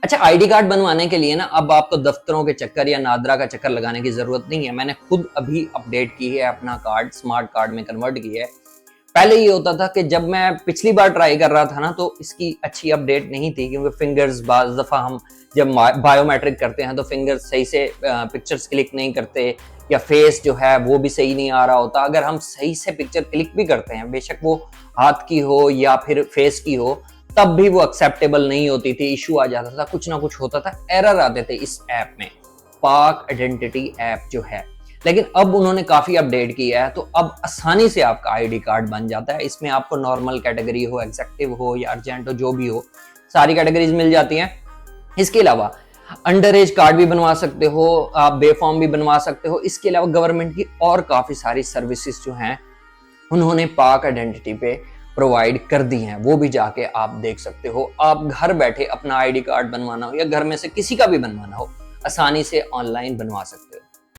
अच्छा, ID card बनवाने के लिए ना अब आपको दफ्तरों के चक्कर या नादरा का चक्कर लगाने की जरूरत नहीं है। मैंने खुद अभी अपडेट की है, अपना कार्ड स्मार्ट कार्ड में कन्वर्ट किया है। पहले ये होता था कि जब मैं पिछली बार ट्राई कर रहा था ना, तो इसकी अच्छी अपडेट नहीं थी, क्योंकि फिंगर्स बाज दफा हम जब बायोमेट्रिक करते हैं तो फिंगर्स सही से पिक्चर्स क्लिक नहीं करते, या फेस जो है वो भी सही नहीं आ रहा होता। अगर हम सही से पिक्चर क्लिक भी करते हैं, बेशक वो हाथ की हो या फिर फेस की हो, तब भी वो एक्सेप्टेबल नहीं होती थी, इशू आ जाता था, कुछ ना कुछ होता था, एरर आते थे इस ऐप में, पाक आइडेंटिटी ऐप जो है। लेकिन अब उन्होंने काफी अपडेट किया है, तो अब आसानी से आपका आईडी कार्ड बन जाता है। इसमें आपको नॉर्मल कैटेगरी हो, एग्जेक्टिव हो या अर्जेंट हो, जो भी हो, सारी कैटेगरीज मिल जाती हैं। इसके अलावा अंडर एज कार्ड भी बनवा सकते हो, आप बेफॉर्म भी बनवा सकते हो। इसके अलावा गवर्नमेंट की और काफी सारी सर्विसेज जो हैं उन्होंने पाक आइडेंटिटी पे प्रोवाइड कर दी हैं, वो भी जाके आप देख सकते हो। आप घर बैठे अपना आईडी कार्ड बनवाना हो या घर में से किसी का भी बनवाना हो, आसानी से ऑनलाइन बनवा सकते हो।